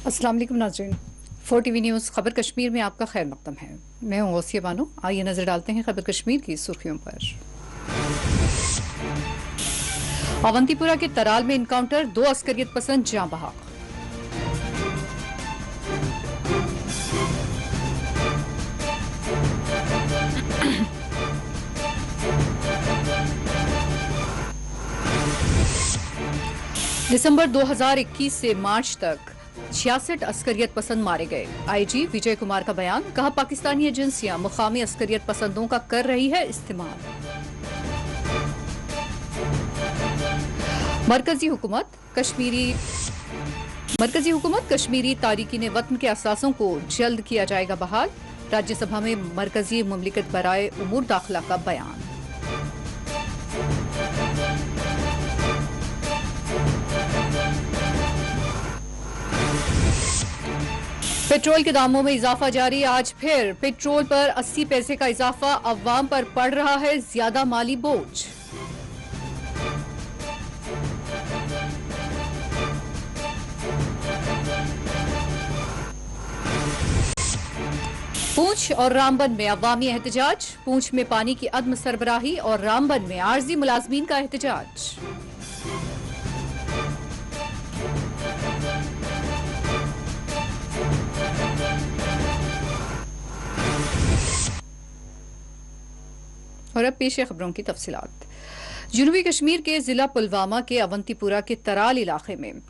अस्सलाम वालेकुम नाज़रीन। 4 टीवी न्यूज़ खबर कश्मीर में आपका खैर मकदम है। मैं हूँ गौसिया बानो। आइए नजर डालते हैं खबर कश्मीर की सुर्खियों पर। अवंतीपुरा के तराल में इनकाउंटर, 2 अस्करियत पसंद जाँ बहक। दिसंबर 2021 से मार्च तक 66 अस्करियत पसंद मारे गए। आईजी विजय कुमार का बयान, कहा पाकिस्तानी एजेंसियां मुकामी अस्करियत पसंदों का कर रही है इस्तेमाल। मरकजी हुकूमत कश्मीरी तारिकीन वतन के असासों को जल्द किया जाएगा बहाल। राज्यसभा में मरकजी मुमलिकत बराए उमूर दाखिला का बयान। पेट्रोल के दामों में इजाफा जारी। आज फिर पेट्रोल पर 80 पैसे का इजाफा। अवाम पर पड़ रहा है ज्यादा माली बोझ। पूंछ और रामबन में अवामी एहतजाज। पूंछ में पानी की अदम सरबराही और रामबन में आर्जी मुलाजमीन का एहतजाज। और अब पेश है खबरों की तफसीलात। जनूबी कश्मीर के जिला पुलवामा के अवंतीपुरा के तराल इलाके में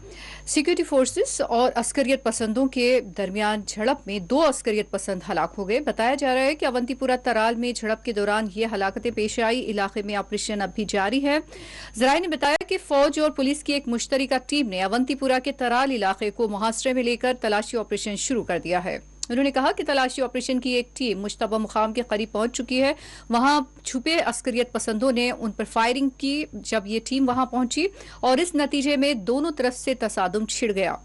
सिक्योरिटी फोर्सेस और अस्करियत पसंदों के दरमियान झड़प में 2 अस्करियत पसंद हलाक हो गए। बताया जा रहा है कि अवंतीपुरा तराल में झड़प के दौरान ये हलाकतें पेश आई। इलाके में ऑपरेशन अब भी जारी है। जराये ने बताया कि फौज और पुलिस की एक मुश्तरका टीम ने अवंतीपुरा के तराल इलाके को मुहासरे में लेकर तलाशी ऑपरेशन शुरू कर दिया है। उन्होंने कहा कि तलाशी ऑपरेशन की एक टीम मुश्तबा मुकाम के करीब पहुंच चुकी है। वहां छुपे अस्करियत पसंदों ने उन पर फायरिंग की जब ये टीम वहां पहुंची और इस नतीजे में दोनों तरफ से तसादुम छिड़ गया।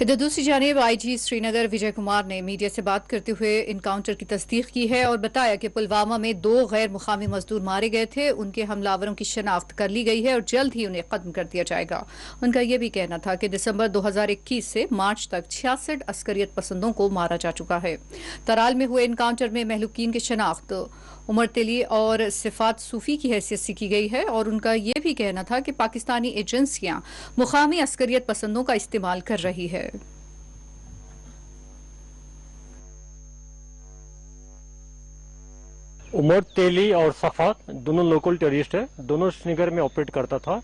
इधर दूसरी जानिब आईजी श्रीनगर विजय कुमार ने मीडिया से बात करते हुए इनकाउंटर की तस्दीक की है और बताया कि पुलवामा में 2 गैर मुकामी मजदूर मारे गए थे। उनके हमलावरों की शनाख्त कर ली गई है और जल्द ही उन्हें खत्म कर दिया जाएगा। उनका यह भी कहना था कि दिसंबर 2021 से मार्च तक 66 अस्करियत पसंदों को मारा जा चुका है। तराल में हुए इनकाउंटर में महलूकीन की शनाख्त उमर तेली और सिफात सूफी की हैसियत से की गई है और उनका यह भी कहना था कि पाकिस्तानी एजेंसियां मुकामी अस्करियत पसंदों का इस्तेमाल कर रही है। उमर तेली और सफात दोनों लोकल टेररिस्ट है। दोनों श्रीनगर में ऑपरेट करता था।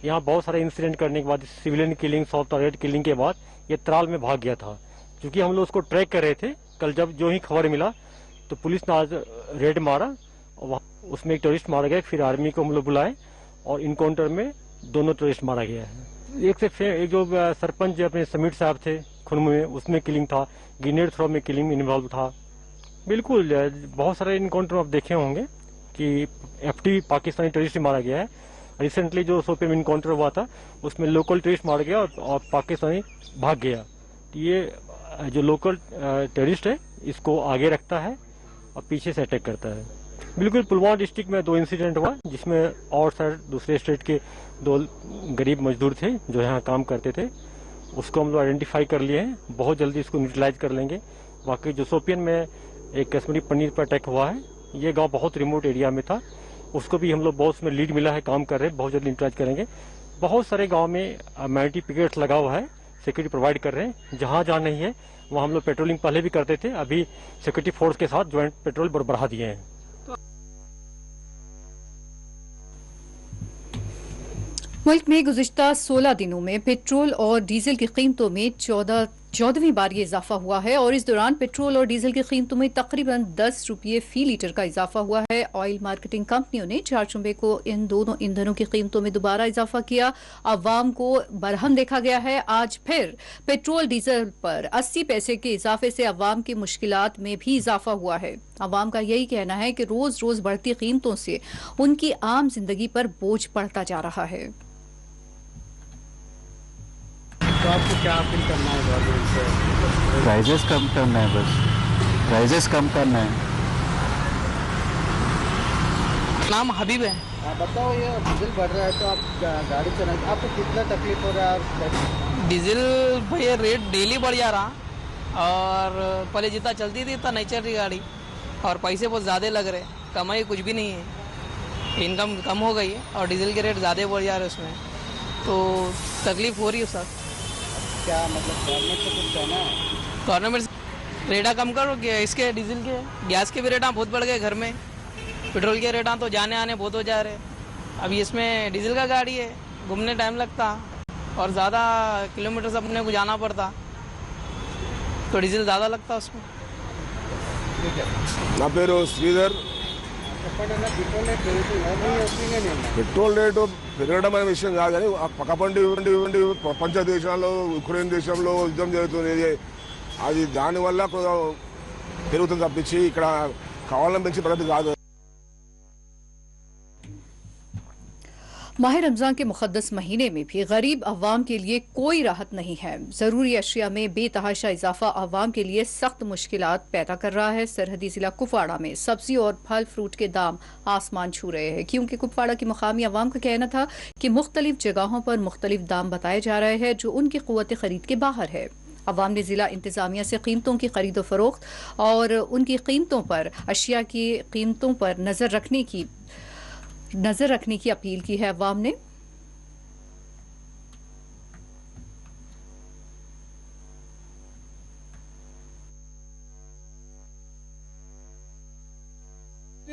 यहाँ बहुत सारे इंसिडेंट करने के बाद, civilian killing, soft target killing के बाद ये तराल में भाग गया था। क्योंकि हम लोग उसको ट्रैक कर रहे थे, कल जब जो ही खबर मिला तो पुलिस ने आज रेड मारा और उसमें एक टेररिस्ट मारा गया। फिर आर्मी को हम लोग बुलाए और इनकाउंटर में दोनों टेररिस्ट मारा गया है। एक जो सरपंच अपने समीर साहब थे खुनमु में, उसमें किलिंग था। ग्रेनेड थ्रो में किलिंग इन्वॉल्व था। बिल्कुल बहुत सारे इनकाउंटर आप देखे होंगे कि एफटी पाकिस्तानी टेररिस्ट मारा गया है। रिसेंटली जो सोपे में इनकाउंटर हुआ था उसमें लोकल टेररिस्ट मारा गया और पाकिस्तानी भाग गया। तो ये जो लोकल टेररिस्ट है इसको आगे रखता है और पीछे से अटैक करता है। बिल्कुल पुलवामा डिस्ट्रिक्ट में 2 इंसिडेंट हुआ जिसमें और सर दूसरे स्टेट के 2 गरीब मजदूर थे जो यहाँ काम करते थे। उसको हम लोग आइडेंटिफाई कर लिए हैं। बहुत जल्दी इसको न्यूट्रलाइज कर लेंगे। बाकी जो सोपियन में एक कश्मीरी पनीर पर अटैक हुआ है, ये गांव बहुत रिमोट एरिया में था। उसको भी हम लोग बहुत उसमें लीड मिला है, काम कर रहे हैं। बहुत जल्दी न्यूट्रलाइज करेंगे। बहुत सारे गांव में मैनिटी पिकेट्स लगा हुआ है, सिक्योरिटी प्रोवाइड कर रहे हैं। जहां जहां नहीं है वहां हम लोग पेट्रोलिंग पहले भी करते थे, अभी सिक्योरिटी फोर्स के साथ ज्वाइंट पेट्रोल बढ़ा दिए हैं। मुल्क में गुज़िश्ता 16 दिनों में पेट्रोल और डीजल की कीमतों में 14वीं बार ये इजाफा हुआ है और इस दौरान पेट्रोल और डीजल की कीमतों में तकरीबन 10 रुपये फी लीटर का इजाफा हुआ है। ऑयल मार्केटिंग कंपनियों ने चारशंबे को इन दोनों ईंधनों की कीमतों में दोबारा इजाफा किया। अवाम को बरहम देखा गया है। आज फिर पेट्रोल डीजल पर 80 पैसे के इजाफे से अवाम की मुश्किलात में भी इजाफा हुआ है। अवाम का यही कहना है कि रोज रोज बढ़ती कीमतों से उनकी आम जिंदगी पर बोझ बढ़ता जा रहा है। तो आपको क्या अपील करना है गवर्नमेंट से? प्राइजेस कम करना है, बस प्राइजेस कम करना है। नाम हबीब है। आप बताओ, ये डीजल बढ़ रहा है तो आप गाड़ी चला, आपको कितना तकलीफ हो रहा है? डीजल भैया रेट डेली बढ़ जा रहा और पहले जितना चलती थी इतना नहीं चल रही गाड़ी और पैसे बहुत ज़्यादा लग रहे, कमाई कुछ भी नहीं है, इनकम कम हो गई है और डीजल के रेट ज़्यादा बढ़ जा रहे हैं उसमें, तो तकलीफ हो रही है सर। क्या मतलब गवर्नमेंट से कुछ कहना है? गवर्नमेंट रेटा कम करो, इसके डीजल के गैस के भी रेटा बहुत बढ़ गए, घर में पेट्रोल के रेटा तो जाने आने बहुत हो जा रहे। अभी इसमें डीजल का गाड़ी है, घूमने टाइम लगता और ज़्यादा किलोमीटर अपने को जाना पड़ता तो डीजल ज़्यादा लगता उसमें। నా పేరు శ్రీధర్. చెప్పండి, పెట్రోల్ రేట్ పెరుగుతుందా? మీ ఒపీనియన్ ఏంటి? పెట్రోల్ రేటు పెరగడం అనే విషయం కాదు, కానీ పక్కపండి ప్రపంచ దేశాల్లో ఉక్రెయిన్ దేశంలో యుద్ధం జరుగుతుంది, అది దానివల్ల పెరుగుతుంది తప్పించి ఇక్కడ కావాలని పెంచి పద్ధతి కాదు. माह रमजान के मुकद्दस महीने में भी गरीब अवाम के लिए कोई राहत नहीं है। जरूरी अशिया में बेतहाशा इजाफा अवाम के लिए सख्त मुश्किलात पैदा कर रहा है। सरहदी जिला कुपवाड़ा में सब्जी और फल फ्रूट के दाम आसमान छू रहे हैं, क्योंकि कुपवाड़ा की मकामी अवाम का कहना था कि मुख्तलिफ जगहों पर मुख्तलिफ दाम बताए जा रहे हैं जो उनकी क़ुव्वत खरीद के बाहर है। अवाम ने जिला इंतजामिया से कीमतों की खरीदो फरोख्त और उनकी कीमतों पर अशिया की कीमतों पर नजर रखने की अपील की है। अवाम ने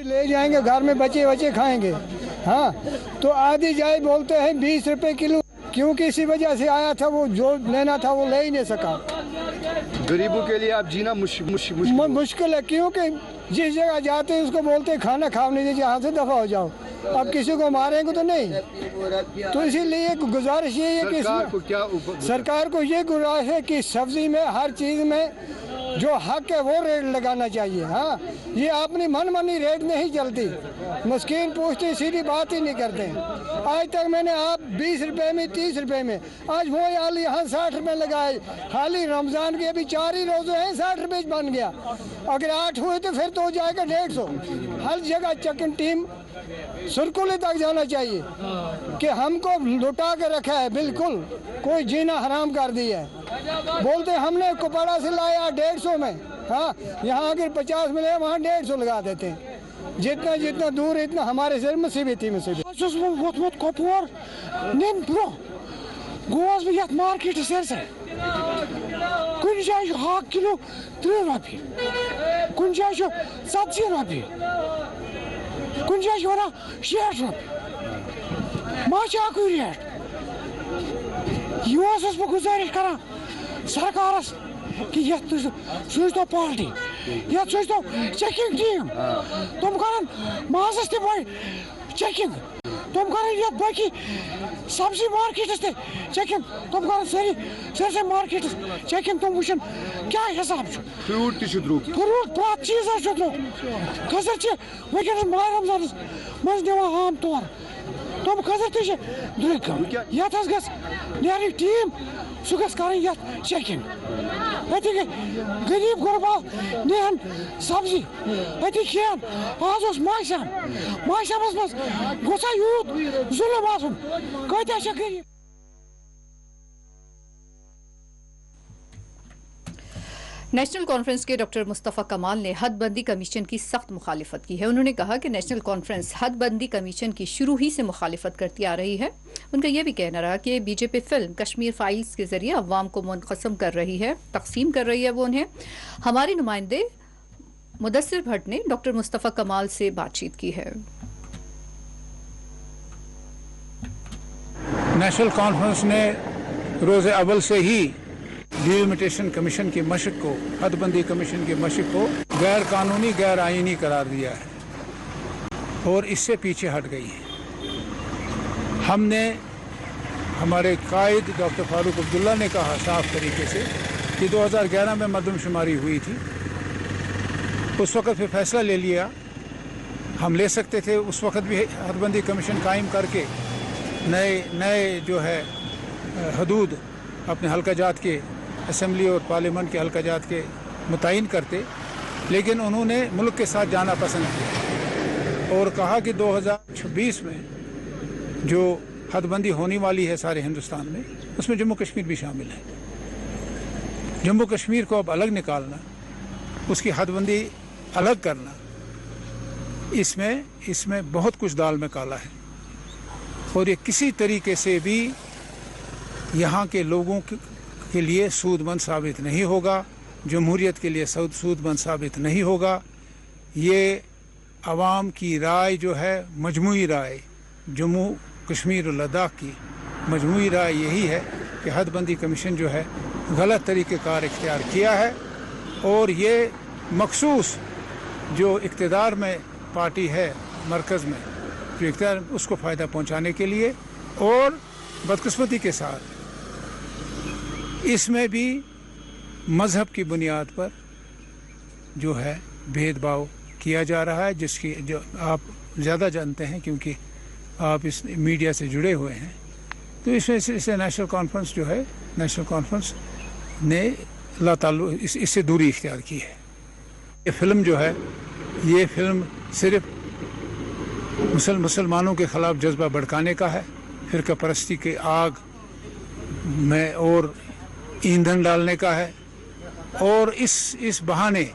ले जाएंगे, घर में बच्चे बच्चे खाएंगे। हाँ, तो आधी जाए बोलते हैं 20 रुपए किलो, क्योंकि इसी वजह से आया था, वो जो लेना था वो ले ही नहीं सका। गरीबों के लिए आप जीना मुश्किल है, क्योंकि जिस जगह जाते हैं उसको बोलते हैं खाना खाओ, नहीं यहाँ से दफा हो जाओ। अब किसी को मारेंगे तो नहीं, तो इसीलिए गुजारिश ये है कि सरकार को ये गुजारिश है कि सब्जी में हर चीज़ में जो हक है वो रेट लगाना चाहिए। हाँ, ये अपनी मनमानी रेट नहीं चलती, मस्कीन पूछते सीधी बात ही नहीं करते। आज तक मैंने आप 20 रुपए में 30 रुपए में, आज वो आलू यहाँ 60 रुपए लगाए, खाली रमजान के अभी 4 ही रोजे हैं 60 रुपए बन गया, अगर 8 हुए तो फिर तो हो जाएगा 150। हर जगह चेकिंग टीम सुरकुली तक जाना चाहिए कि हमको लुटा के रखा है, बिल्कुल कोई जीना हराम कर दिया है। बोलते हमने कुपवाड़ा से लाया 150 में, हाँ यहाँ अगर 50 मिले वहाँ 150 लगा देते हैं। जितना जितना दूर इतना हमारे सिर मुसीबत ही मुसीबत। कपवार नेम ब्रो गोवास में यत मार्केट सर कुछ जाए 1 किलो 3 रुपये, कुछ जाए 70 रुपये, कुछ जाए 60 रुपये माचा कोई रेट। युवास बह गुजारिश करा सरकारस कि यत सूचो पार्टी, यत सूचो चेकिंग टीम, तुम कर माजस ते चेकिंग, तुम कर यत बाकी सब्जी मार्केट चेकिंग, तुम कर सर मार्केट चेकिंग, तुम वुचन क्या हिसाब फ्रूट फ्रूट प्रात चीज खसर वैस माह रमजान मज दिवान आम तौर, तुम खसर तुम यत नी टीम सह ग चेकिंग, गरीब गुरबाल निहन सब्जी अति खेन। आज माशमस मज गोसा यूत जुलम आसन कत्या गरीब। नेशनल कॉन्फ्रेंस के डॉक्टर मुस्तफ़ा कमाल ने हदबंदी कमीशन की सख्त मुखालिफत की है। उन्होंने कहा कि नेशनल कॉन्फ्रेंस हदबंदी कमीशन की शुरू ही से मुखालिफत करती आ रही है। उनका यह भी कहना रहा कि बीजेपी फिल्म कश्मीर फाइल्स के जरिए अवाम को मुनक़सम कर रही है, तकसीम कर रही है वो उन्हें। हमारे नुमाइंदे मुदस्सिर भट्ट ने डॉक्टर मुस्तफ़ा कमाल से बातचीत की है। नेशनल कॉन्फ्रेंस ने रोज़ अव्वल से ही डिलिमिटेशन कमीशन की मशक को, हदबंदी कमीशन की मशक को गैर कानूनी, गैर आईनी करार दिया है और इससे पीछे हट गई है। हमने, हमारे कायद डॉक्टर फारूक अब्दुल्ला ने कहा साफ तरीके से कि 2011 में मरदमशुमारी हुई थी, उस वक़्त फिर फैसला ले लिया। हम ले सकते थे उस वक़्त भी हदबंदी कमीशन कायम करके नए जो है हदूद अपने हल्का जात के असम्बली और पार्लियामेंट के हल्का जात के मुतय्यन करते, लेकिन उन्होंने मुल्क के साथ जाना पसंद किया और कहा कि 2026 में जो हदबंदी होने वाली है सारे हिंदुस्तान में, उसमें जम्मू कश्मीर भी शामिल है। जम्मू कश्मीर को अब अलग निकालना, उसकी हदबंदी अलग करना, इसमें बहुत कुछ दाल में काला है और ये किसी तरीके से भी यहाँ के लोगों के लिए सूदमंद साबित नहीं होगा, जमहूरियत के लिए सूदमंद साबित नहीं होगा। ये आवाम की राय जो है, मजमूई राय, जम्मू कश्मीर और लद्दाख की मजमूई राय यही है कि हदबंदी कमीशन जो है गलत तरीक़ेकार इख्तियार किया है और ये मखसूस जो इक़्तिदार में पार्टी है मरकज़ में, जो इख्तियार, उसको फ़ायदा पहुंचाने के लिए, और बदकिस्मती के साथ इसमें भी मज़हब की बुनियाद पर जो है भेदभाव किया जा रहा है, जिसकी जो आप ज़्यादा जानते हैं क्योंकि आप इस मीडिया से जुड़े हुए हैं। तो इससे नेशनल कॉन्फ्रेंस जो है, नेशनल कॉन्फ्रेंस ने इससे दूरी इख्तियार की है। ये फिल्म जो है, ये फिल्म सिर्फ मुसलमानों के ख़िलाफ़ जज्बा भड़काने का है, फ़िरका परस्ती के आग में और ईंधन डालने का है और इस बहाने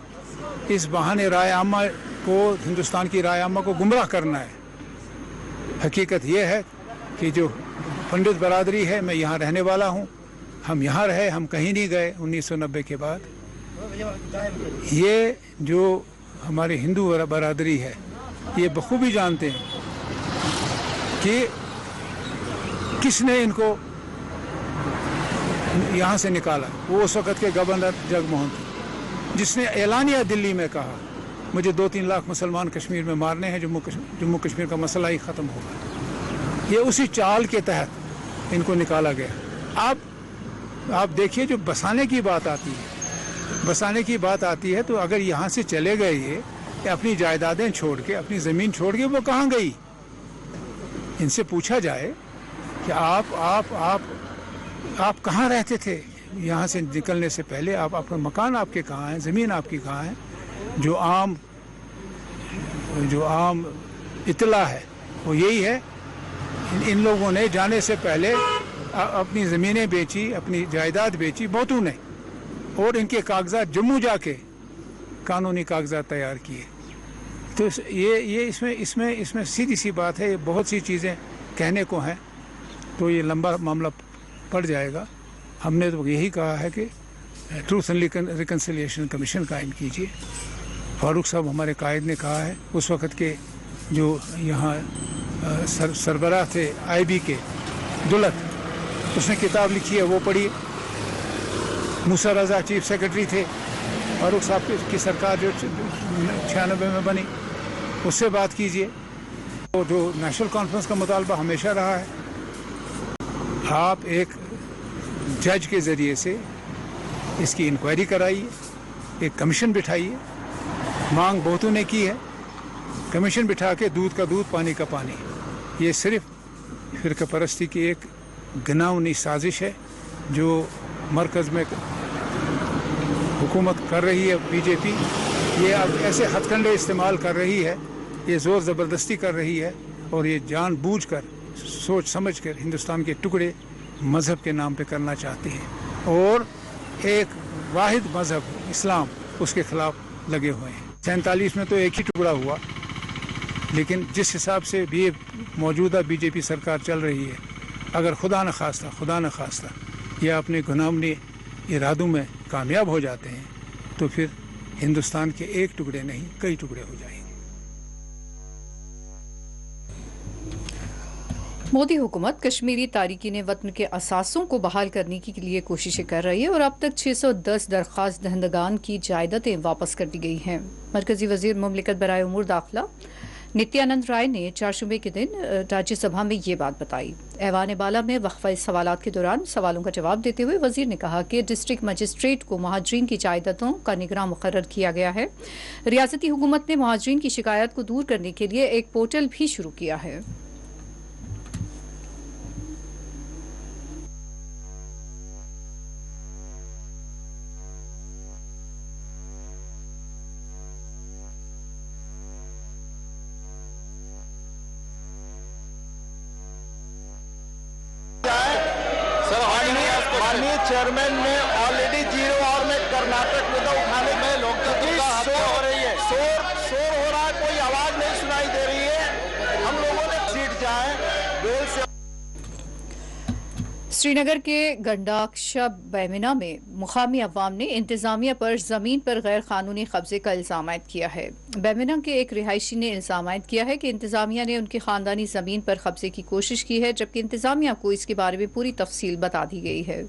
राय आमा को, हिंदुस्तान की राय आमा को गुमराह करना है। हकीकत ये है कि जो पंडित बरादरी है, मैं यहाँ रहने वाला हूँ, हम यहाँ रहे, हम कहीं नहीं गए 1990 के बाद। ये जो हमारी हिंदू बरादरी है, ये बखूबी जानते हैं कि किसने इनको यहाँ से निकाला। वो उस वक़्त के गवर्नर जगमोहन थे, जिसने एलानिया दिल्ली में कहा मुझे 2-3 लाख मुसलमान कश्मीर में मारने हैं, जम्मू कश्मीर का मसला ही ख़त्म होगा। ये उसी चाल के तहत इनको निकाला गया। आप देखिए, जो बसाने की बात आती है तो अगर यहाँ से चले गए ये अपनी जायदादें छोड़ के, अपनी ज़मीन छोड़ के, वो कहाँ गई? इनसे पूछा जाए कि आप कहाँ रहते थे यहाँ से निकलने से पहले, आपका मकान आपके कहाँ है, ज़मीन आपकी कहाँ है? जो आम इत्तला है वो यही है, इन लोगों ने जाने से पहले अपनी ज़मीनें बेची, अपनी जायदाद बेची बहुतों ने, और इनके कागजात जम्मू जाके कानूनी कागजात तैयार किए। तो ये इसमें सीधी सी बात है। ये बहुत सी चीज़ें कहने को हैं तो ये लंबा मामला पड़ जाएगा। हमने तो यही कहा है कि ट्रूथ एंड रिकन्सिलिएशन कमीशन कायम कीजिए। फारूक साहब हमारे कायद ने कहा है, उस वक़्त के जो यहाँ सरबराह थे IB के, दुलत, उसने किताब लिखी है, वो पढ़िए। मूसा रज़ा चीफ सेक्रेटरी थे, फारूक साहब की सरकार जो 96 में बनी, उससे बात कीजिए। तो जो नेशनल कॉन्फ्रेंस का मुतालबा हमेशा रहा है, आप एक जज के ज़रिए से इसकी इंक्वायरी कराइए, एक कमीशन बिठाइए। मांग बहुतों ने की है, कमीशन बिठा के दूध का दूध, पानी का पानी। ये सिर्फ फ़िरका परस्ती की एक घिनौनी साजिश है जो मरकज़ में हुकूमत कर रही है बीजेपी। ये अब ऐसे हथकंडे इस्तेमाल कर रही है, ये ज़ोर ज़बरदस्ती कर रही है और ये जानबूझकर, सोच समझ कर हिंदुस्तान के टुकड़े मज़हब के नाम पे करना चाहती है और एक वाहिद मज़हब इस्लाम, उसके ख़िलाफ़ लगे हुए हैं। 47 में तो एक ही टुकड़ा हुआ, लेकिन जिस हिसाब से भी मौजूदा बीजेपी सरकार चल रही है, अगर खुदा न खास्ता ये अपने गुनामनी इरादों में कामयाब हो जाते हैं तो फिर हिंदुस्तान के एक टुकड़े नहीं, कई टुकड़े हो जाएंगे। मोदी हुकूमत कश्मीरी तारिकीन वतन के असासों को बहाल करने के लिए कोशिशें कर रही है और अब तक 610 दरख्वास्त दहंदगान की जायदादें वापस कर दी गई हैं। मरकजी वजीर मुमलिकत बराए उमूर दाखिला नित्यानंद राय ने चारशंबे के दिन राज्यसभा में ये बात बताई। ऐवान बाला में वक्फा सवालात के दौरान सवालों का जवाब देते हुए वजीर ने कहा कि डिस्ट्रिक्ट मजिस्ट्रेट को महाजरीन की जायदादों का निगरान मुकर्रर किया गया है। रियासती हुकूमत ने महाजरीन की शिकायत को दूर करने के लिए एक पोर्टल भी शुरू किया है। चेयरमैन ने ऑलरेडी 0 आवर में कर्नाटक मुद्दा उठाने में लोकतंत्र शोर हो रहा है, कोई आवाज नहीं सुनाई दे रही है। हम लोगों ने सीट जाए बेल से। श्रीनगर के गंडाक्शा बैमिना में मुकामी अवाम ने इंतजामिया पर जमीन पर गैर कानूनी कब्जे का इल्जाम आयद किया है। बैमिना के एक रिहायशी ने इल्जाम आयद किया है कि इंतजामिया ने उनकी खानदानी जमीन पर कब्जे की कोशिश की है, जबकि इंतजामिया को इसके बारे में पूरी तफसील बता दी गई है।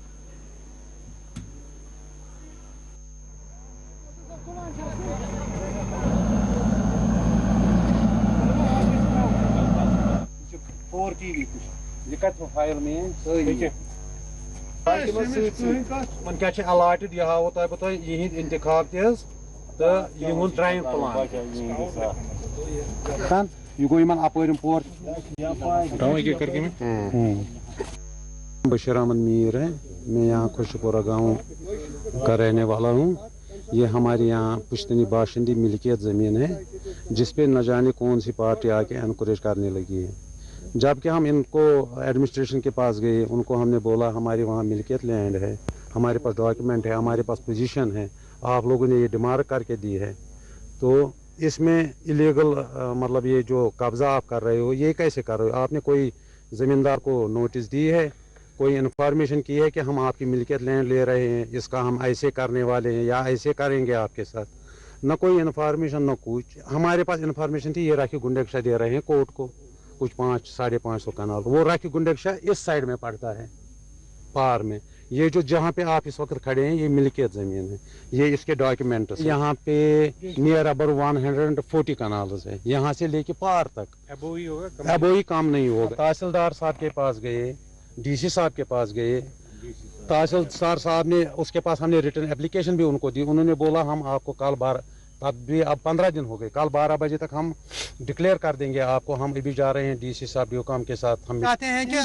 अलॉटेड यह हावो तुम यह इंतखाब तो यह ड्राइंग प्लान यह गो अपर पोर बशीर अहमद मीर है। मैं यहाँ खुशपुरा गाँव का रहने वाला हूँ। ये हमारे यहाँ पुश्तनी बाशिंदी मिल्कियत ज़मीन है जिस पे न जाने कौन सी पार्टी आके एनकरेज करने लगी है। जबकि हम इनको एडमिनिस्ट्रेशन के पास गए, उनको हमने बोला हमारी वहाँ मिल्कियत लैंड है, हमारे पास डॉक्यूमेंट है, हमारे पास पोजीशन है, आप लोगों ने ये डिमार्क करके दी है, तो इसमें इलीगल मतलब ये जो कब्ज़ा आप कर रहे हो ये कैसे कर रहे हो? आपने कोई ज़मींदार को नोटिस दी है, कोई इन्फॉर्मेशन की है कि हम आपकी मिल्कियत लैंड ले रहे हैं, इसका हम ऐसे करने वाले हैं या ऐसे करेंगे आपके साथ? न कोई इन्फॉर्मेशन न कुछ। हमारे पास इन्फॉर्मेशन थी ये राखी गुंडकशा दे रहे हैं कोर्ट को कुछ 500-550 कनाल। वो राखी गुंडकशा इस साइड में पड़ता है पार में। ये जो जहाँ पे आप इस वक्त खड़े हैं ये मिल्कियत ज़मीन है, ये इसके डॉक्यूमेंट्स यहाँ पे नियर अबाउट 140 कनाल है, यहाँ से लेके पार तक। अबो ही काम नहीं होगा। तहसीलदार साहब के पास गए, डीसी साहब के पास गए, तहसीलदार साहब ने उसके पास हमने रिटर्न एप्लीकेशन भी उनको दी। उन्होंने बोला हम आपको कल 12 तब भी अब 15 दिन हो गए, कल 12 बजे तक हम डिक्लेयर कर देंगे आपको। हम अभी जा रहे हैं डीसी साहब ड्यूकॉम के साथ। हम चाहते हैं कि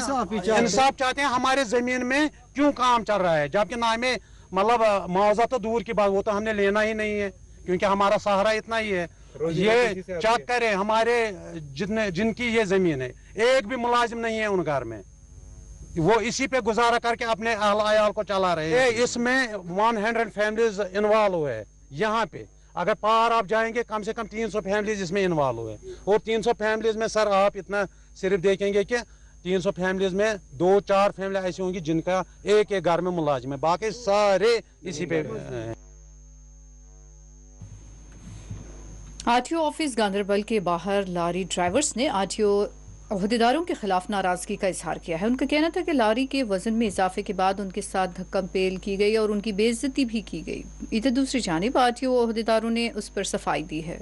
इंसाफ चाहते हैं। हमारे जमीन में क्यों काम चल रहा है जबकि ना हमें मतलब मुआवजा तो दूर की बात, वो तो हमने लेना ही नहीं है क्योंकि हमारा सहारा इतना ही है। ये चेक करें हमारे जिनकी ये जमीन है, एक भी मुलाजिम नहीं है उन घर में, वो इसी पे गुजारा करके अपने अहल को चला रहे हैं। इसमें 100 फैमिलीज इन्वॉल्व हुए है। यहाँ पे अगर पार आप जाएंगे कम से कम 300 फैमिलीज इसमें इन्वॉल्व हुए, और 300 फैमिलीज में सर आप इतना सिर्फ देखेंगे कि 300 फैमिलीज में 2-4 फैमिली ऐसी होंगी जिनका एक घर में मुलाजिम है, बाकी सारे इसी पे। आरटीओ ऑफिस गांधरबल के बाहर लारी ड्राइवर्स ने आरटीओ अहदेदारों के खिलाफ नाराजगी का इजहार किया है। उनका कहना था कि लारी के वजन में इजाफे के बाद उनके साथ धक्कम पेल की गई और उनकी बेइज्जती भी की गई। इधर दूसरी जानिब आरटीओ अहदेदारों ने उस पर सफाई दी है।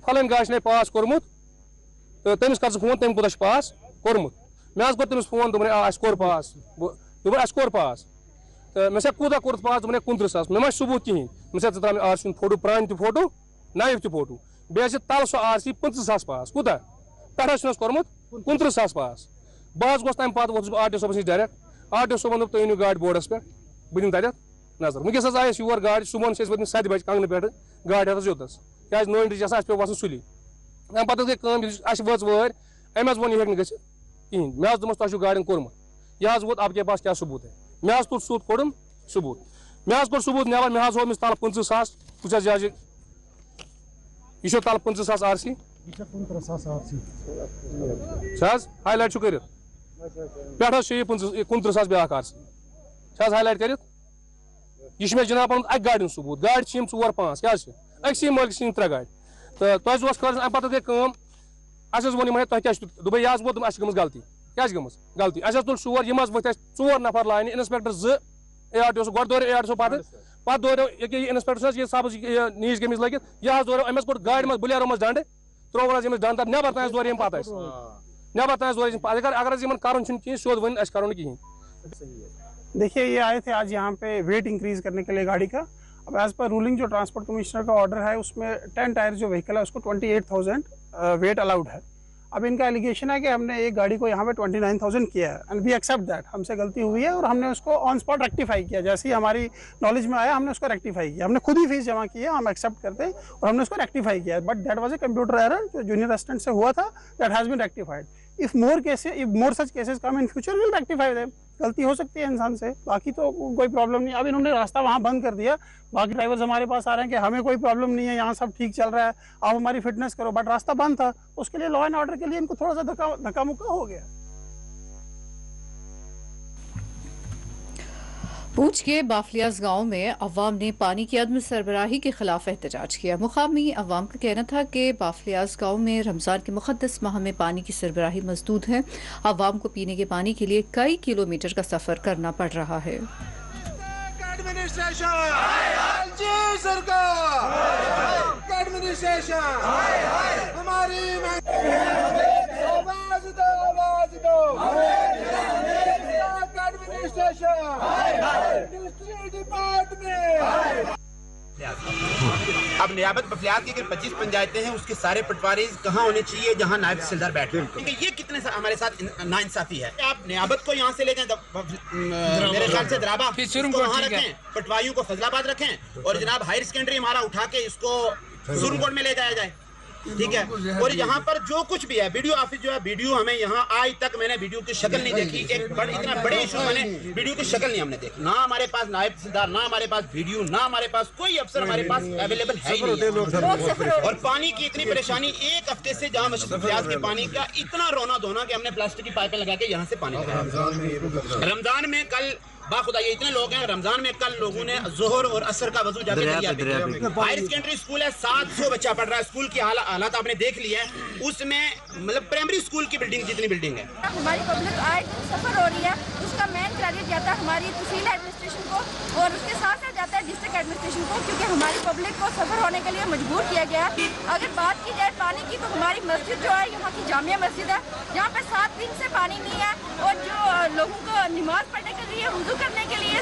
फलन गाछ ने पास कोर्मुत तो तमिस कर फोन तम कोत पास कोर्मुत मे कोर तमिस फोन दोपन कोर पास दोपन कोर पास तो मे कूदा कोर पास दोपन 29,000 मे सबूत कहें मे त्रा आरसी फोटो प्रान फोटो नव फोटो बे तल सो आरसी 25,000 पास कूता पे कोर्मुत 29,000 पास। बह गोस तम पे वोस आरटीओ सबस नश डायरेक्ट। आरटीओ सबन दोप तुम गाड़ी बोर्डस पे बह दिन तथ नजर। वनकस आये योर गाड़ी सुबह वो 7 बजे कंगन पे गाड़ी योतस क्या 9 पे वसन सुली अम पे गई वर अम वो ये हे कहें मे दोपस तुम गाड़ी कोर्मुत यह वोत आपके पास क्या सबूत है? मे तुल सूद कोड़म सबूत मे कोर सबूत नवर मे हो तल 25,000 वह यह तल 25,000 आरसी हाईलाइट कर पे 29,000 ब्या आरसी हाईलाइट कर यह जनाब पन अक गाड़ी सबूत गाड़ी 4-5 क्या अक्सी मालिक 3 गाड़ी तो तुम खर्च अम पे गई कम अस वो तुम दुबई यह वो अस गई गलती क्या गलती अस तुल शोर यम वथ 4 नफर लाने इंस्पेक्टर 2 ARTO गो दौर ARTO पे दौर इंस्पेक्टर यह सब्ज नीच गमिस लगित यह दौर अमस कोर गाड़ी मज बुलेरो मज डंड त्रोवर अमस डंड नबर तान दौर यम पत नबर तान दौर अगर कर सोद वन अस करो कहीं। देखिए ये आए थे आज यहाँ पे वेट इंक्रीज करने के लिए गाड़ी का। अब एज पर रूलिंग जो ट्रांसपोर्ट कमिश्नर का ऑर्डर है उसमें 10 टायर जो व्हीकल है उसको 28,000 वेट अलाउड है। अब इनका एलिगेशन है कि हमने एक गाड़ी को यहाँ पे 29,000 किया है एंड वी एक्सेप्ट दैट, हमसे गलती हुई है और हमने उसको ऑन स्पॉट रेक्टिफाई किया। जैसे ही हमारी नॉलेज में आया हमने उसको रेक्टिफाई किया, हमने खुद ही फीस जमा की है, हम एक्सेप्ट करते हैं और हमने उसको रेक्टिफाई किया। But that was a computer error जो जूनियर असिस्टेंट से हुआ था, that has been rectified. If more such cases come in future will rectify them. गलती हो सकती है इंसान से, बाकी तो कोई प्रॉब्लम नहीं। अब इन्होंने रास्ता वहाँ बंद कर दिया, बाकी ड्राइवर्स हमारे पास आ रहे हैं कि हमें कोई प्रॉब्लम नहीं है, यहाँ सब ठीक चल रहा है, आप हमारी फिटनेस करो, बट रास्ता बंद था। उसके लिए लॉ एंड ऑर्डर के लिए इनको थोड़ा सा धक्का मुक्का हो गया। पूंछ के बाफलियाज गांव में अवाम ने पानी की अदम सरबराही के खिलाफ एहतजाज किया। मुकामी अवाम का कहना था कि बाफलियाज गांव में रमजान के मुकद्दस माह में पानी की सरबराही मसदूद है। अवाम को पीने के पानी के लिए कई किलोमीटर का सफर करना पड़ रहा है। अब नियाबत बफलियात की 25 पंचायतें हैं, उसके सारे पटवारी कहाँ होने चाहिए जहाँ नायब तहसीलदार बैठे। क्योंकि ये कितने हमारे साथ नाइंसाफी है। आप नियाबत को यहाँ से ले जाएं मेरे ख्याल से दराबा वहाँ रखें, पटवारियों को फजलाबाद रखें और जनाब हायर सेकेंडरी हमारा उठा के इसको सुरनकोट में ले जाया जाए, ठीक है। और यहाँ पर जो कुछ भी है, वीडियो ऑफिस जो है, वीडियो हमें यहाँ आज तक मैंने वीडियो की शक्ल नहीं देखी। एक इतना बड़े इशू मैंने वीडियो की शक्ल नहीं हमने देखी। ना हमारे पास नायब तहसीलदार, ना हमारे पास वीडियो, ना हमारे पास कोई अफसर हमारे पास अवेलेबल है ही नहीं। और पानी की इतनी परेशानी, एक हफ्ते से जहाँ मशरूफियात के पानी का इतना रोना धोना कि हमने प्लास्टिक की पाइपें लगा के यहाँ से पानी लगाया। रमजान में कल बाखुदा ये इतने लोग हैं, रमजान में कल लोगों ने जोहर और असर का वजू जाके हायर सेकेंडरी स्कूल है, 700 बच्चा पढ़ रहा है। स्कूल की हालत आपने देख लिया है, उसमें मतलब प्राइमरी स्कूल की बिल्डिंग जितनी बिल्डिंग है। हमारी पब्लिक आज सफर हो रही है, उसका मेन क्रेडिट जाता है हमारी तहसील एडमिनिस्ट्रेशन को और उसके साथ साथ जाता है डिस्ट्रिक्ट एडमिनिस्ट्रेशन को, क्योंकि हमारी पब्लिक को सफर होने के लिए मजबूर किया गया। अगर बात की जाए पानी की तो हमारी मस्जिद जो है यहाँ की जामिया मस्जिद है, जहाँ पे 7 दिन से पानी नहीं है और जो लोगों को नमाज पढ़ने के लिए, वुज़ू करने के लिए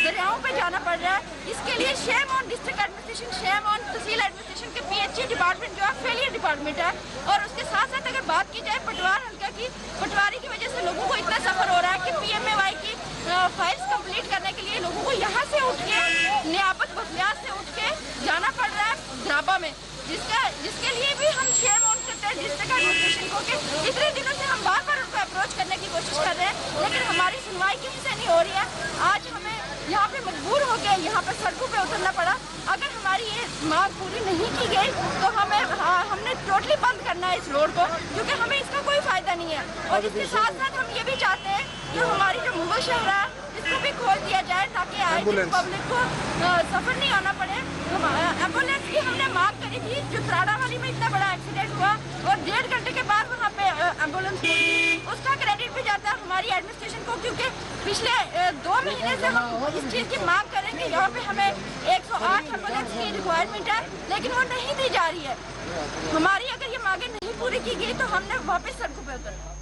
दरियाओं पे जाना पड़ रहा है। इसके लिए shame on district administration, shame on tehsil administration के PHE डिपार्टमेंट जो है फेलियर डिपार्टमेंट है। और उसके साथ साथ अगर बात की जाए पटवार हल्का की, पटवारी की वजह से लोगों को इतना सफर हो रहा है कि PMAY की फाइल्स कंप्लीट करने के लिए लोगों को यहाँ से उठ के नियाबत बफलियात से उठ के जाना पड़ रहा है द्राबा में, जिसके लिए भी हम शेम ऑन करते हैं डिस्ट्रिक्ट एडमिनिस्ट्रेशन को कि इतने दिनों से हम बार बार उनको अप्रोच करने की कोशिश कर रहे हैं, लेकिन हमारी सुनवाई कहीं से नहीं हो रही है। आज हमें यहाँ पे मजबूर हो गए, यहाँ पे सड़कों पे उतरना पड़ा। अगर हमारी ये मांग पूरी नहीं की गई तो हमने टोटली बंद करना है इस रोड को, क्योंकि हमें इसका कोई फायदा नहीं है। और इसके साथ साथ हम ये भी चाहते हैं कि हमारी जो मुगल शहर है इसको भी खोल दिया जाए ताकि आए दिन पब्लिक को सफर नहीं आना पड़े। एम्बुलेंस की हमने मांग करी थी, जो त्राड़ा वाली में इतना बड़ा एक्सीडेंट हुआ और 1.5 घंटे के बाद वहाँ पे एम्बुलेंस पहुंची, उसका क्रेडिट भी जाता है हमारी एडमिनिस्ट्रेशन को, क्योंकि पिछले 2 महीने से हम इस चीज़ की मांग करें कि यहाँ पे हमें 108 एम्बुलेंस की रिक्वायरमेंट है, लेकिन वो नहीं दी जा रही है। हमारी अगर ये मांगे नहीं पूरी की गई तो हमने वापस सड़कों पर उतरना।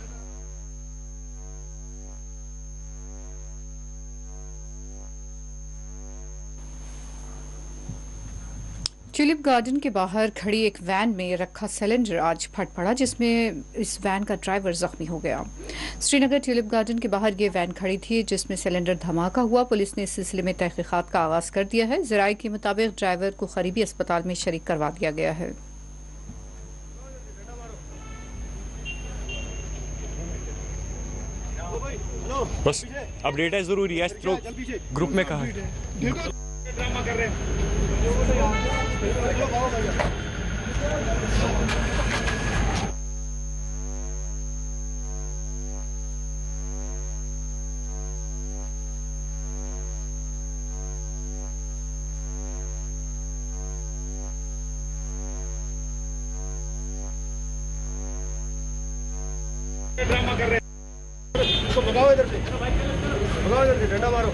ट्यूलिप गार्डन के बाहर खड़ी एक वैन में रखा सिलेंडर आज फट पड़ा, जिसमें इस वैन का ड्राइवर जख्मी हो गया। श्रीनगर ट्यूलिप गार्डन के बाहर ये वैन खड़ी थी जिसमें सिलेंडर धमाका हुआ। पुलिस ने इस सिलसिले में तहकीकात का आगाज कर दिया है। ज़राए के मुताबिक ड्राइवर को करीबी अस्पताल में शरीक करवा दिया गया है। बस अपडेट है जरूरी है, ग्रुप में कहा ड्रामा कर रहे हैं। ड्रामा कर रहे हैं, इसको भगाओ इधर से, भगाओ इधर से, डंडा मारो।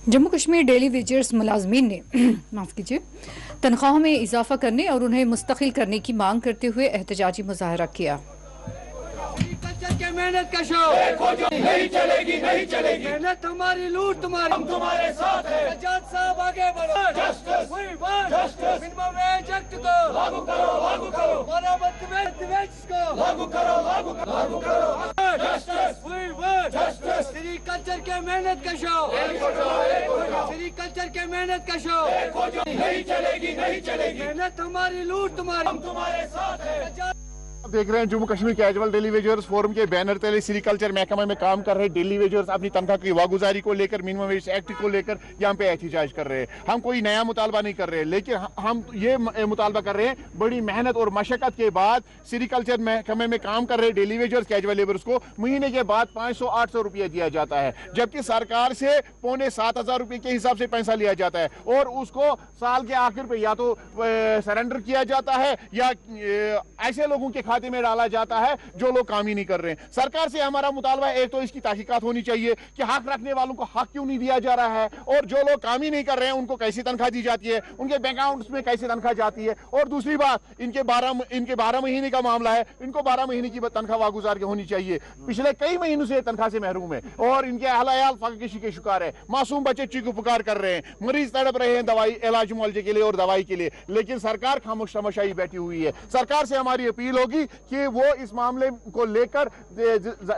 जम्मू कश्मीर डेली वेजर्स मुलाजमीन ने माफ कीजिए तनख्वाह में इजाफा करने और उन्हें मुस्तकिल करने की मांग करते हुए एहतजाजी मुजाहरा किया। मेहनत का शो नहीं चलेगी, नहीं चलेगी। मेहनत हमारी, लूट तुम्हारी, हम तुम्हारे साथ हैं। सज्जाद साहब आगे बढ़ो। Justice, we want justice. Minimum wage act को लागू करो, लागू करो। बराबर वेज को लागू करो, लागू करो, लागू करो। Justice, we want justice. Sericulture के मेहनत का शो, सेरिकल्चर के मेहनत का शो नहीं चलेगी, नहीं चलेगी। मेहनत हमारी, लूट तुम्हारी, हम तुम्हारे साथ हैं। देख रहे हैं Jammu Kashmir casual daily wagers forum के बैनर तले सेरिकल्चर महकमा में काम कर रहे डेली वेजर्स अपनी तनख्वाह की वागुजारी को लेकर, मिनिमम वेज एक्ट को लेकर यहाँ पे एहतजाज कर रहे हैं। हम कोई नया मुतालबा नहीं कर रहे, लेकिन हम ये मुतालबा कर रहे हैं, बड़ी मेहनत और मशक्कत के बाद सेरिकल्चर महकमे में काम कर रहे डेली वेजर्स कैजुअल लेबर्स को महीने के बाद 500-800 रुपया दिया जाता है, जबकि सरकार से 6,500 रुपये के हिसाब से पैसा लिया जाता है और उसको साल के आखिर पे या तो सरेंडर किया जाता है या ऐसे लोगों के खाते में डाला जाता है जो लोग काम ही नहीं कर रहे हैं। सरकार से हमारा मुतालबा है, एक तो इसकी तहकीकात होनी चाहिए कि हक रखने वालों को हक क्यों नहीं दिया जा रहा है और जो लोग काम ही नहीं कर रहे हैं उनको कैसी तनख्वाह दी जाती है, उनके बैंक अकाउंट्स में कैसे तनख्वाह जाती है। और दूसरी बात, इनके 12 महीने का मामला है, इनको 12 महीने की तनख्वाह वागुजार की होनी चाहिए। पिछले कई महीनों से तनख्वाह से महरूम है और इनके अहल फकरकशी के शिकार है। मासूम बच्चे चीखू पुकार कर रहे हैं, मरीज तड़प रहे हैं दवाई, इलाज मुआवजे के लिए और दवाई के लिए, लेकिन सरकार खामोश तमाशाई बैठी हुई है। सरकार से हमारी अपील होगी कि वो इस मामले को लेकर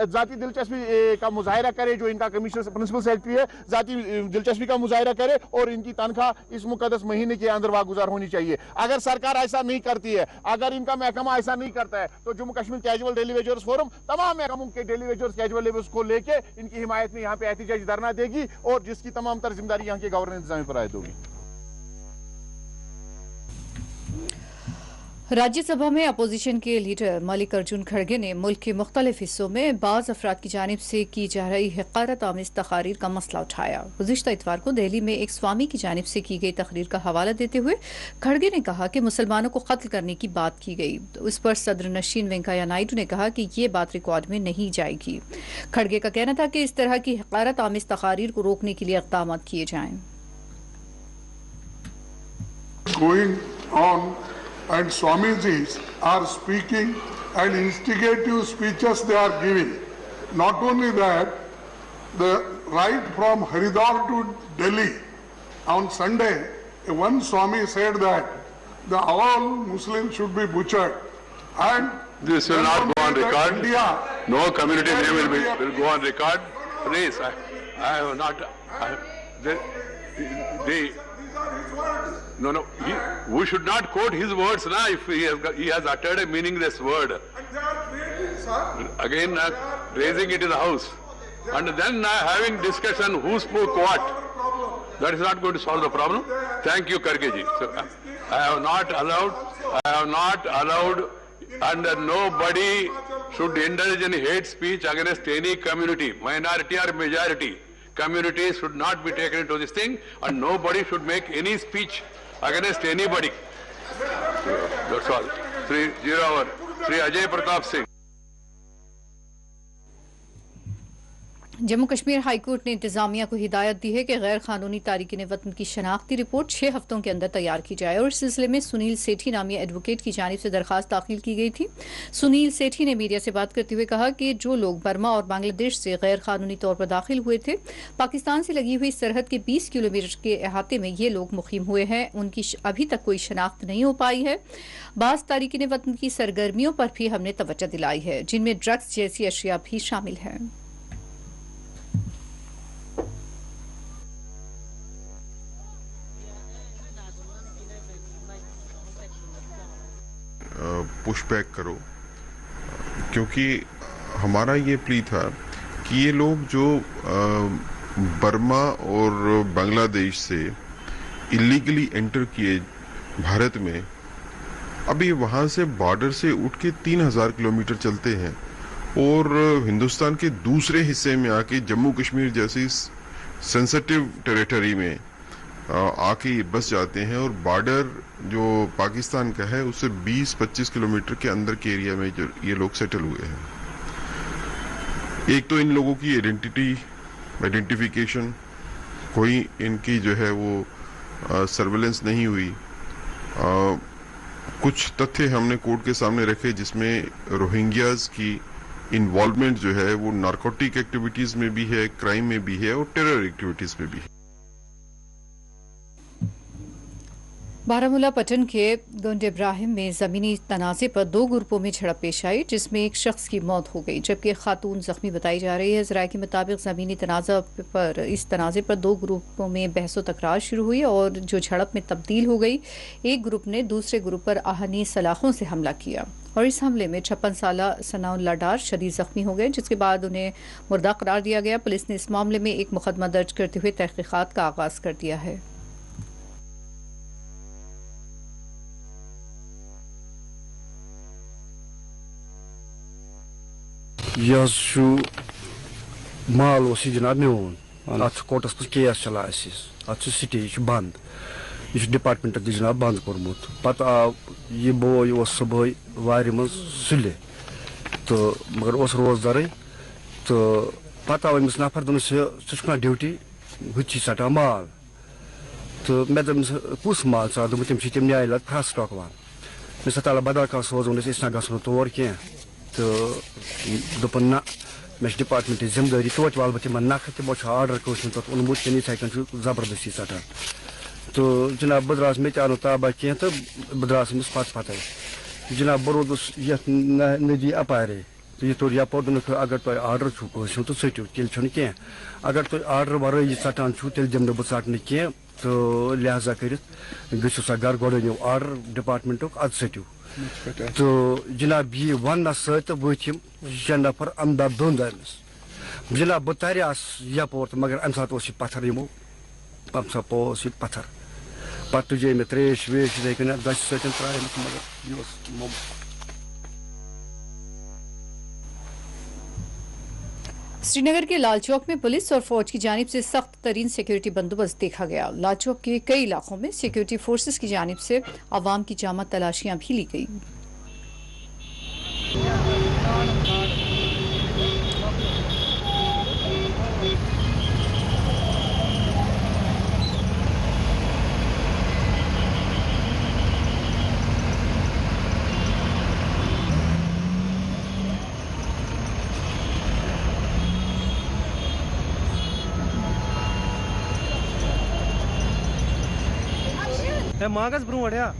जाती दिलचस्पी का मुजाहिरा करे, जो इनका कमिश्नर प्रिंसिपल सेक्रेटरी है, जाती दिलचस्पी का मुजाहिरा करे और इनकी तनख्वाह इस मुकद्दस महीने के अंदर वागुजार होनी चाहिए। अगर सरकार ऐसा नहीं करती है, अगर इनका महकमा ऐसा नहीं करता है, तो Jammu Kashmir casual daily wagers forum तमाम महकमों के डेली वेजर्स कैजुअल लेबर्स को लेकर इनकी हिमायत में यहाँ पे एहतजाजी धरना देगी और जिसकी तमाम तर जिम्मेदारी यहाँ के गवर्नर इंतजामी पर आयद होगी। राज्यसभा में अपोजिशन के लीडर मल्लिकार्जुन खड़गे ने मुल्क के मुख्तलिफ हिस्सों में बाज़ अफराद की जानिब से की जा रही हक़ारत आमेज़ तक़ारीर का मसला उठाया। गुज़िश्ता इतवार को दिल्ली में एक स्वामी की जानिब से की गई तकरीर का हवाला देते हुए खड़गे ने कहा कि मुसलमानों को कत्ल करने की बात की गई। उस पर सदर नशीन वेंकैया नायडू ने कहा कि ये बात रिकॉर्ड में नहीं जाएगी। खड़गे का कहना था कि इस तरह की हक़ारत आमेज़ तक़ारीर को रोकने के लिए इक़दाम किए जाएं। And Swamijis are speaking and instigative speeches they are giving. Not only that, the right from Haridwar to Delhi on Sunday, one Swami said that all Muslims should be butchered. And this will not go on record. India, no community name will go on record. Please, I have not. No, we should not quote his words now if he has uttered a meaningless word. Again, raising it in the house. And then having discussion who spoke what. That is not going to solve the problem. Thank you, Kargeji. So, I have not allowed, and nobody should indulge in hate speech against any community, minority or majority. Communities should not be taken into this thing, and nobody should make any speech against anybody. That's all. Sri Ajay Pratap Singh. Jammu Kashmir high court ने इंतजामिया को हिदायत दी है कि गैर कानूनी तारिकीन वतन की शनाख्ती रिपोर्ट 6 हफ्तों के अंदर तैयार की जाए और इस सिलसिले में सुनील सेठी नामी एडवोकेट की जानिब से दरखास्त दाखिल की गई थी। सुनील सेठी ने मीडिया से बात करते हुए कहा कि जो लोग बर्मा और बांग्लादेश से गैर कानूनी तौर पर दाखिल हुए थे, पाकिस्तान से लगी हुई सरहद के 20 किलोमीटर के अहाते में ये लोग मुकीम हुए हैं, उनकी अभी तक कोई शनाख्त नहीं हो पाई है। बाज़ तारिकीन वतन की सरगर्मियों पर भी हमने तवज्जो दिलाई है, जिनमें ड्रग्स जैसी अशिया भी शामिल है। पुशबैक करो, क्योंकि हमारा ये प्ली था कि ये लोग जो बर्मा और बांग्लादेश से इलीगली एंटर किए भारत में, अभी वहाँ से बॉर्डर से उठ के 3000 किलोमीटर चलते हैं और हिंदुस्तान के दूसरे हिस्से में आके जम्मू कश्मीर जैसी सेंसिटिव टेरिटरी में आके ये बस जाते हैं और बॉर्डर जो पाकिस्तान का है उससे 20-25 किलोमीटर के अंदर के एरिया में जो ये लोग सेटल हुए हैं। एक तो इन लोगों की आइडेंटिफिकेशन, कोई इनकी जो है वो सर्वेलेंस नहीं हुई। कुछ तथ्य हमने कोर्ट के सामने रखे जिसमें रोहिंग्याज की इन्वॉल्वमेंट जो है वो नारकोटिक एक्टिविटीज में भी है, क्राइम में भी है और टेरर एक्टिविटीज में भी है। बारामूला पटन के गुंड इब्राहिम में जमीनी तनाज़े पर 2 ग्रुपों में झड़प पेश आई, जिसमें एक शख्स की मौत हो गई जबकि एक खातून जख्मी बताई जा रही है। ज़राए के मुताबिक ज़मीनी इस तनाज़े पर 2 ग्रुपों में बहसो तकरार शुरू हुई और जो झड़प में तब्दील हो गई। एक ग्रुप ने दूसरे ग्रुप पर आहनी सलाखों से हमला किया और इस हमले में 56 साला सनाउल्लाह डार शदीद जख्मी हो गए, जिसके बाद उन्हें मुर्दा करार दिया गया। पुलिस ने इस मामले में एक मुकदमा दर्ज करते हुए तहकीकात का आगाज कर दिया है। यह माल जनाब मोन अत कोर्टस पे केस चलान अत स्टे बंद, यह डिपार्टमेंट जनाब बंद कोर्मुत। पत आव यह बोय सुबह वार मज सुले तो मगर रोजदार तो पत आव अमिस नफर दोन सह ड्यूटी हुची सटा माल तो मे दस कुस माल चा दोप तम तम न्याय फ्रस टोकवान मे तला बदल कह सोजन ना गो तौर कह तो दोपन ना मे डिपार्टमेंट जिम्मेदारी तोत वाल बह नख तमो आर्डर कौन तथ ओनमुत कन जबरदस्ती सटान तो जनाब बह द्रास मे आनो ताबा कह तो बह द्रास अमिस पत जनाब बह रोदस ये नदी अपारे तो ये तोर यप अगर तुम आर्डर छो तो सटो तेल कह अगर तुम आर्डर वर सटान तेल दिम बह सटन कह तो लिहाजा कर गो सा गर गो आर्डर डिपार्टमेंट अद सटो तो जनाब ये वन सत वम 6 नफर अमदा दोंद अमिस जनाब बह तर यपोर तो मगर अम सात पत्थर यमो अम सा पोस पत्थर पत् तुझे मे त्रेश वेश दस सत त्रा मगर यह श्रीनगर के लाल चौक में पुलिस और फौज की जानिब से सख्त तरीन सिक्योरिटी बंदोबस्त देखा गया। लाल चौक के कई इलाकों में सिक्योरिटी फोर्सेस की जानिब से आवाम की जामा तलाशियां भी ली गई। मागस ब्रोह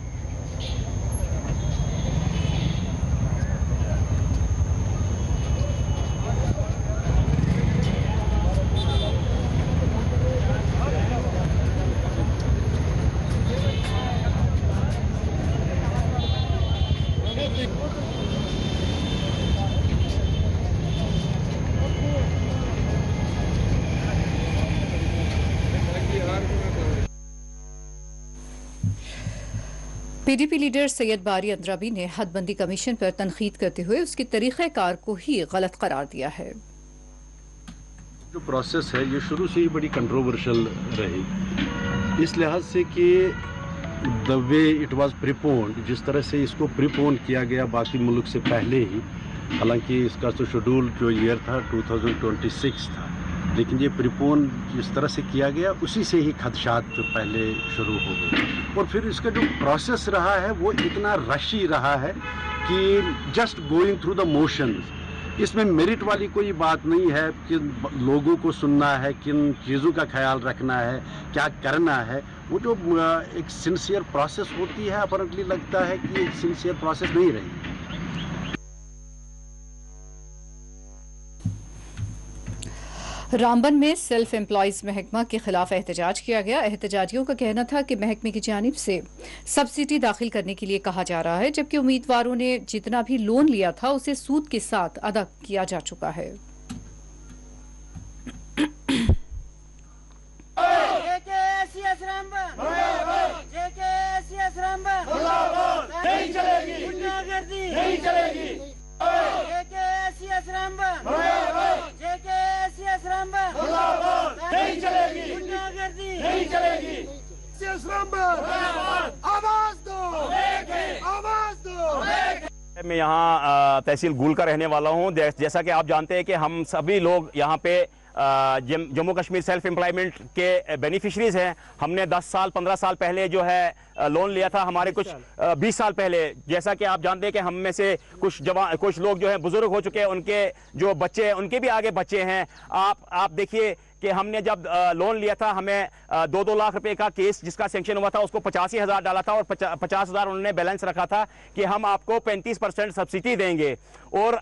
पीडीपी लीडर सैयद बारी अंद्राबी ने हदबंदी कमीशन पर तनकीद करते हुए उसके तरीक़ेकार को ही गलत करार दिया है। जो प्रोसेस है ये शुरू से ही बड़ी कंट्रोवर्शियल रही, इस लिहाज से कि the way it was preponed, जिस तरह से इसको प्रीपोन किया गया बाकी मुल्क से पहले ही, हालांकि इसका तो शेड्यूल जो ईयर था 2026 था, लेकिन ये प्रीपोन जिस तरह से किया गया उसी से ही खदशात जो पहले शुरू हो गए और फिर इसका जो प्रोसेस रहा है वो इतना रशी रहा है कि just going through the motions, इसमें मेरिट वाली कोई बात नहीं है कि लोगों को सुनना है, किन चीज़ों का ख्याल रखना है, क्या करना है। वो जो एक सिंसियर प्रोसेस होती है अपरेंटली लगता है कि एक सिंसियर प्रोसेस नहीं रही। रामबन में सेल्फ एम्प्लॉयज महकमा के खिलाफ एहतजाज किया गया। एहतजाजियों का कहना था कि महकमे की जानिब से सब्सिडी दाखिल करने के लिए कहा जा रहा है, जबकि उम्मीदवारों ने जितना भी लोन लिया था उसे सूद के साथ अदा किया जा चुका है। मैं यहाँ तहसील गुल का रहने वाला हूँ। जैसा कि आप जानते हैं कि हम सभी लोग यहाँ पे जम्मू कश्मीर सेल्फ एम्प्लॉयमेंट के बेनिफिशरीज हैं। हमने 10 साल 15 साल पहले जो है लोन लिया था, हमारे कुछ 20 साल पहले। जैसा कि आप जानते हैं कि हम में से कुछ लोग जो हैं बुजुर्ग हो चुके हैं, उनके जो बच्चे हैं उनके भी आगे बच्चे हैं। आप देखिए कि हमने जब लोन लिया था, हमें 2-2 लाख रुपए का केस जिसका सेंक्शन हुआ था उसको 85,000 डाला था और 50,000 उन्होंने बैलेंस रखा था कि हम आपको 35% सब्सिडी देंगे। और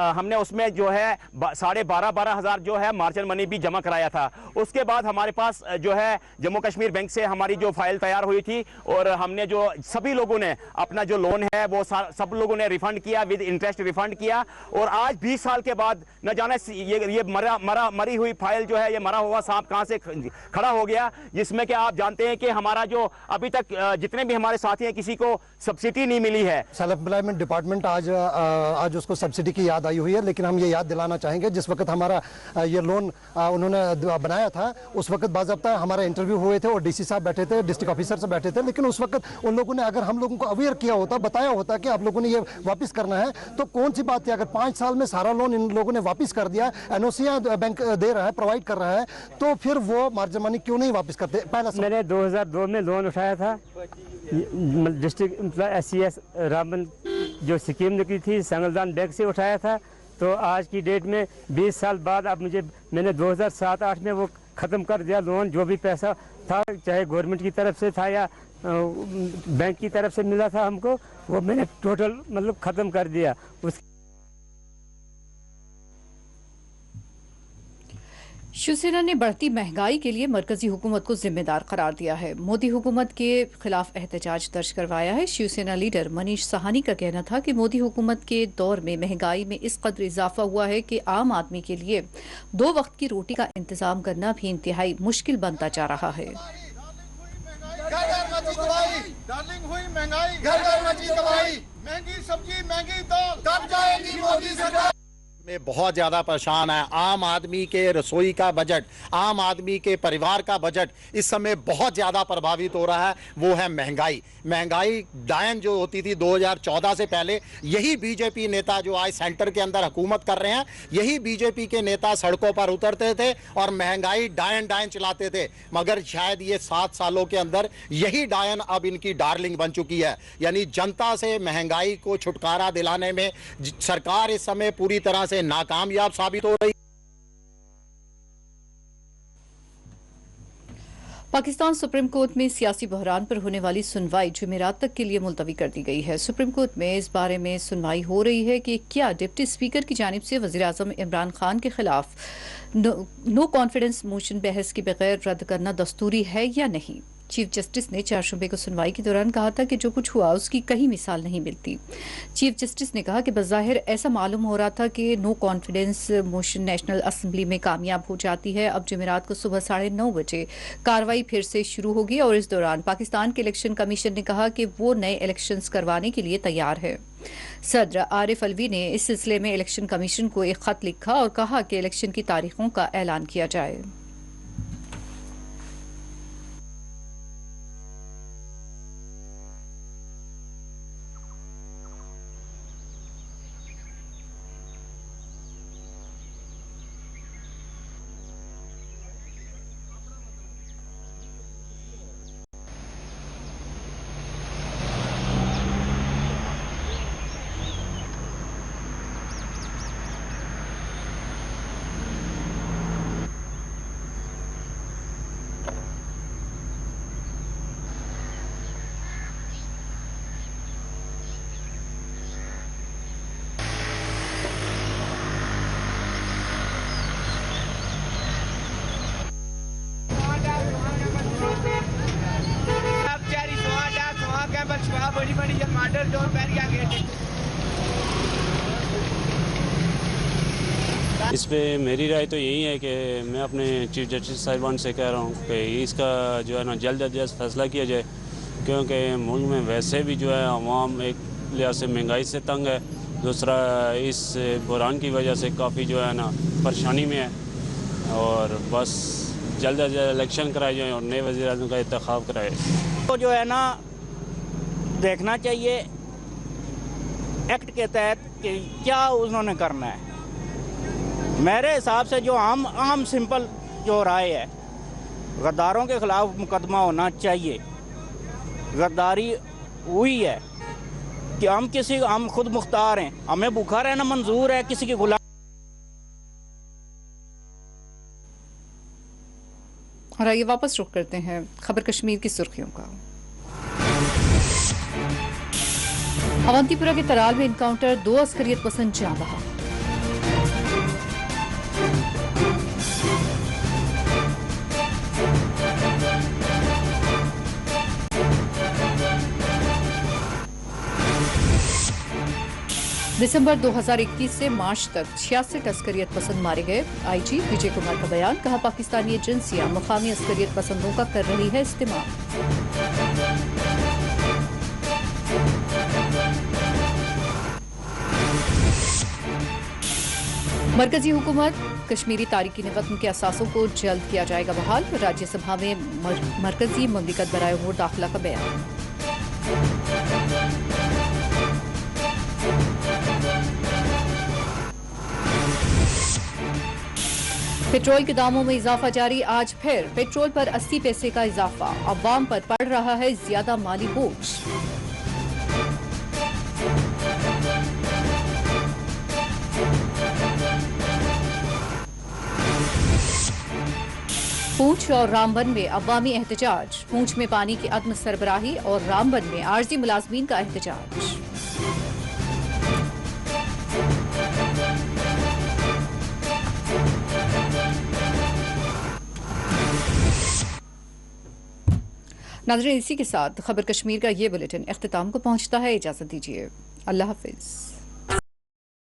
हमने उसमें जो है 12,500 जो है मार्जिन मनी भी जमा कराया था। उसके बाद हमारे पास जो है जम्मू कश्मीर बैंक से हमारी जो फाइल तैयार हुई थी और हमने जो सभी लोगों ने अपना जो लोन है वो सब लोगों ने रिफंड किया, विद इंटरेस्ट रिफंड किया। और आज 20 साल के बाद न जाने ये मरी हुई फाइल जो है, ये मरा हुआ सांप कहां से खड़ा हो गया, जिसमें कि आप जानते हैं कि हमारा जो अभी तक जितने भी हमारे साथी हैं किसी को सब्सिडी नहीं मिली है। सेल्फ एम्प्लॉयमेंट डिपार्टमेंट आज उसको सब्सिडी की याद आई हुई है, लेकिन हम ये याद दिलाना चाहेंगे जिस वक्त हमारा ये लोन उन्होंने बनाया था उस वक्त बाज़ाब्ता हमारे इंटरव्यू हुए थे और डीसी साहब बैठे थे, डिस्ट्रिक्ट ऑफिसर से बैठे थे। लेकिन उस वक्त उन लोगों ने अगर हम लोगों को अवेयर किया होता, बताया होता कि आप लोगों ने ये वापस करना है, तो कौन सी बात थी। अगर 5 साल में सारा लोन इन लोगों ने वापस कर दिया, एनओसीयां बैंक दे रहा है, प्रोवाइड कर रहा है, तो फिर वो मार्जिन मनी क्यों नहीं वापस करते। पहला मैंने 2002 में लोन उठाया था, डिस्ट्रिक्ट SCS रामबन जो स्कीम निकली थी संगलदान बैंक से उठाया था। तो आज की डेट में 20 साल बाद अब मैंने 2007-8 में वो ख़त्म कर दिया लोन। जो भी पैसा था चाहे गवर्नमेंट की तरफ से था या बैंक की तरफ से मिला था हमको, वो मैंने टोटल ख़त्म कर दिया। शिवसेना ने बढ़ती महंगाई के लिए मरकजी हुकूमत को जिम्मेदार करार दिया है। मोदी हुकूमत के खिलाफ एहतजाज दर्ज करवाया है। शिवसेना लीडर मनीष साहनी का कहना था कि मोदी हुकूमत के दौर में महंगाई में इस कदर इजाफा हुआ है कि आम आदमी के लिए 2 वक्त की रोटी का इंतजाम करना भी इंतहाई मुश्किल बनता जा रहा है। महंगी सब्जी, महंगी दाल, कब जाएगी मोदी सरकार? में बहुत ज़्यादा परेशान है। आम आदमी के रसोई का बजट, आम आदमी के परिवार का बजट इस समय बहुत ज़्यादा प्रभावित हो रहा है। वो है महंगाई डायन जो होती थी 2014 से पहले। यही बीजेपी नेता जो आज सेंटर के अंदर हुकूमत कर रहे हैं, यही बीजेपी के नेता सड़कों पर उतरते थे और महंगाई डायन चलाते थे। मगर शायद ये 7 सालों के अंदर यही डायन अब इनकी डार्लिंग बन चुकी है। यानी जनता से महंगाई को छुटकारा दिलाने में सरकार इस समय पूरी तरह से नाकामयाब साबित हो रही। पाकिस्तान सुप्रीम कोर्ट में सियासी बहरान पर होने वाली सुनवाई जुमेरात तक के लिए मुलतवी कर दी गई है। सुप्रीम कोर्ट में इस बारे में सुनवाई हो रही है कि क्या डिप्टी स्पीकर की जानिब से वज़ीर आज़म इमरान खान के खिलाफ नो कॉन्फिडेंस मोशन बहस के बगैर रद्द करना दस्तूरी है या नहीं। चीफ जस्टिस ने 4 शुबे को सुनवाई के दौरान कहा था कि जो कुछ हुआ उसकी कहीं मिसाल नहीं मिलती। चीफ जस्टिस ने कहा कि बज़ाहिर ऐसा मालूम हो रहा था कि no confidence motion national assembly में कामयाब हो जाती है। अब जुमेरात को सुबह 9:30 बजे कार्रवाई फिर से शुरू होगी और इस दौरान पाकिस्तान के इलेक्शन कमीशन ने कहा कि वो नए इलेक्शंस करवाने के लिए तैयार है। सदर आरिफ अलवी ने इस सिलसिले में इलेक्शन कमीशन को एक खत लिखा और कहा कि इलेक्शन की तारीखों का ऐलान किया जाए। इस पे मेरी राय तो यही है कि मैं अपने चीफ जस्टिस साहिबान से कह रहा हूँ कि इसका जो है ना जल्द अज जल्द फैसला किया जाए, क्योंकि मुल्क में वैसे भी जो है अवाम एक लिहाज से महंगाई से तंग है, दूसरा इस बहरान की वजह से काफ़ी जो है ना परेशानी में है। और बस जल्द अज जल्द इलेक्शन कराए जाए और नए वज़ीर आज़म का इंतखाब कराए। तो जो है ना देखना चाहिए एक्ट के तहत कि क्या उन्होंने करना है। मेरे हिसाब से जो आम सिंपल जो राय है, गद्दारों के खिलाफ मुकदमा होना चाहिए। गद्दारी हुई है कि हम खुद मुख्तार हैं, हमें भूखा रहना मंजूर है, किसी की गुलाम। और आइए वापस रुख करते हैं खबर कश्मीर की सुर्खियों का। अवंतीपुरा के तराल में इनकाउंटर, 2 अस्करियत पसंद जान बहा। दिसंबर 2021 से मार्च तक 66 अस्करियत पसंद मारे गए। आईजी विजय कुमार का बयान, कहा पाकिस्तानी एजेंसियां मुकामी अस्करियत पसंदों का कर रही है इस्तेमाल। मरकजी हुकूमत, कश्मीरी तारिकीन वतन के असासों को जल्द किया जाएगा बहाल। राज्यसभा में मरकजी ममलिकत बराए उमूर दाखिला का बयान। पेट्रोल के दामों में इजाफा जारी, आज फिर पेट्रोल पर 80 पैसे का इजाफा। अवाम पर पड़ रहा है ज्यादा माली बोझ। पूंछ और रामबन में अवामी एहतजाज। पूंछ में पानी की अदम सरबराही और रामबन में आरजी मुलाजमीन का एहतजाज। नाज़रीन, इसी के साथ खबर कश्मीर का ये बुलेटिन इख्तिताम को पहुंचता है। इजाजत दीजिए, अल्लाह हाफिज।